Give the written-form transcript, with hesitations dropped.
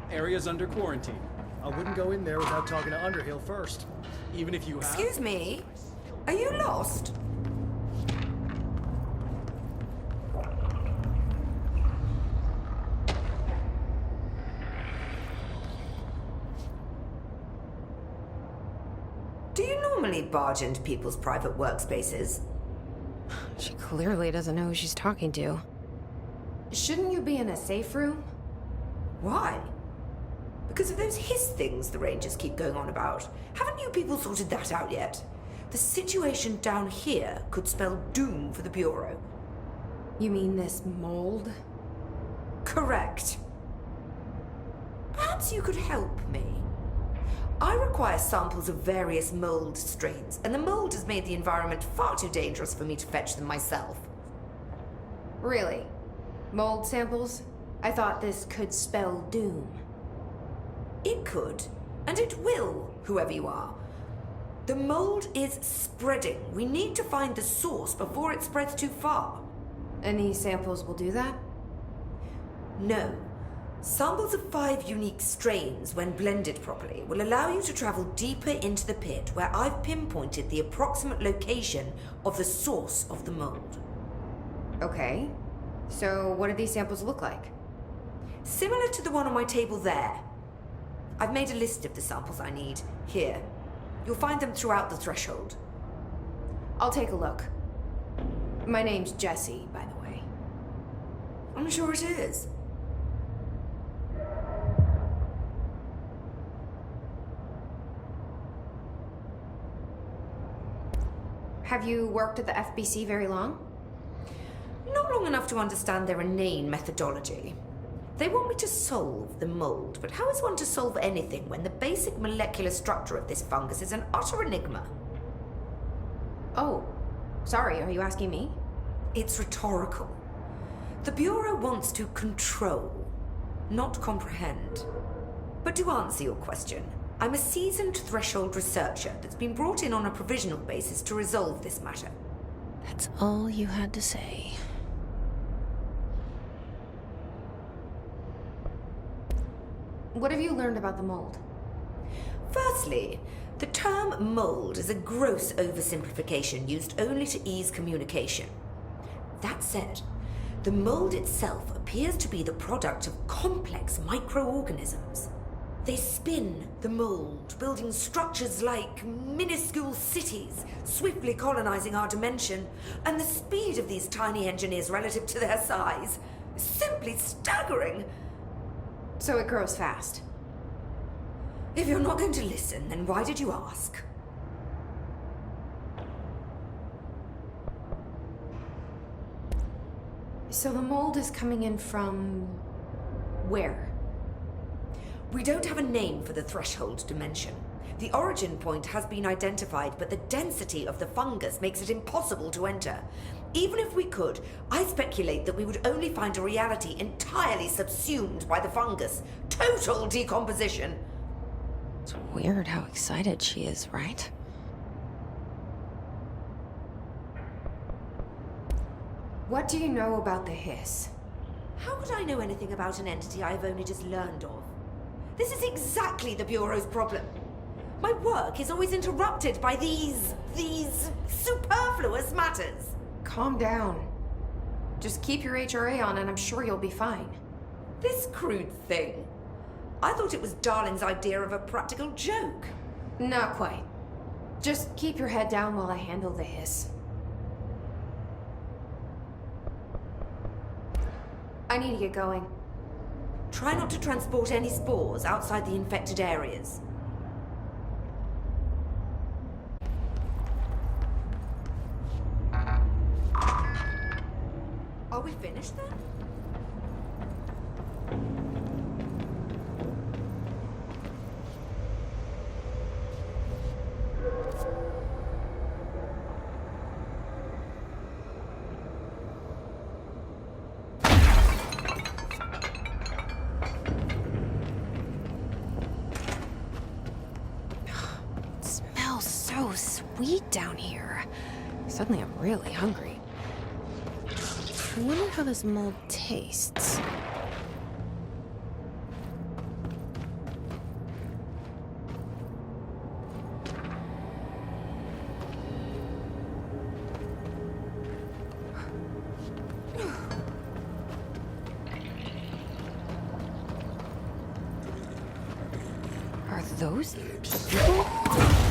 Area's under quarantine. I wouldn't go in there without talking to Underhill first. Even if you have... Excuse me? Are you lost? Do you normally barge into people's private workspaces? She clearly doesn't know who she's talking to. Shouldn't you be in a safe room? Why? Because of those hiss things the Rangers keep going on about. Haven't you people sorted that out yet? The situation down here could spell doom for the Bureau. You mean this mold? Correct. Perhaps you could help me. I require samples of various mold strains, and the mold has made the environment far too dangerous for me to fetch them myself. Really? Mold samples? I thought this could spell doom. It could, and it will, whoever you are. The mold is spreading. We need to find the source before it spreads too far. Any samples will do that? No. Samples of 5 unique strains, when blended properly, will allow you to travel deeper into the pit, where I've pinpointed the approximate location of the source of the mold. Okay. So what do these samples look like? Similar to the one on my table there. I've made a list of the samples I need. Here. You'll find them throughout the threshold. I'll take a look. My name's Jessie, by the way. I'm sure it is. Have you worked at the FBC very long? Not long enough to understand their inane methodology. They want me to solve the mold, but how is one to solve anything when the basic molecular structure of this fungus is an utter enigma? Oh, sorry, are you asking me? It's rhetorical. The Bureau wants to control, not comprehend. But to answer your question, I'm a seasoned threshold researcher that's been brought in on a provisional basis to resolve this matter. That's all you had to say. What have you learned about the mold? Firstly, the term mold is a gross oversimplification used only to ease communication. That said, the mold itself appears to be the product of complex microorganisms. They spin the mold, building structures like minuscule cities, swiftly colonizing our dimension, and the speed of these tiny engineers relative to their size is simply staggering. So it grows fast. If you're not going to listen, then why did you ask? So the mold is coming in from... where? We don't have a name for the threshold dimension. The origin point has been identified, but the density of the fungus makes it impossible to enter. Even if we could, I speculate that we would only find a reality entirely subsumed by the fungus. Total decomposition. It's weird how excited she is, right? What do you know about the hiss? How could I know anything about an entity I've only just learned of? This is exactly the Bureau's problem. My work is always interrupted by these superfluous matters. Calm down. Just keep your HRA on and I'm sure you'll be fine. This crude thing. I thought it was Darling's idea of a practical joke. Not quite. Just keep your head down while I handle the hiss. I need to get going. Try not to transport any spores outside the infected areas. Are we finished then? It smells so sweet down here. Suddenly I'm really hungry. I wonder how this mold tastes. Are those people?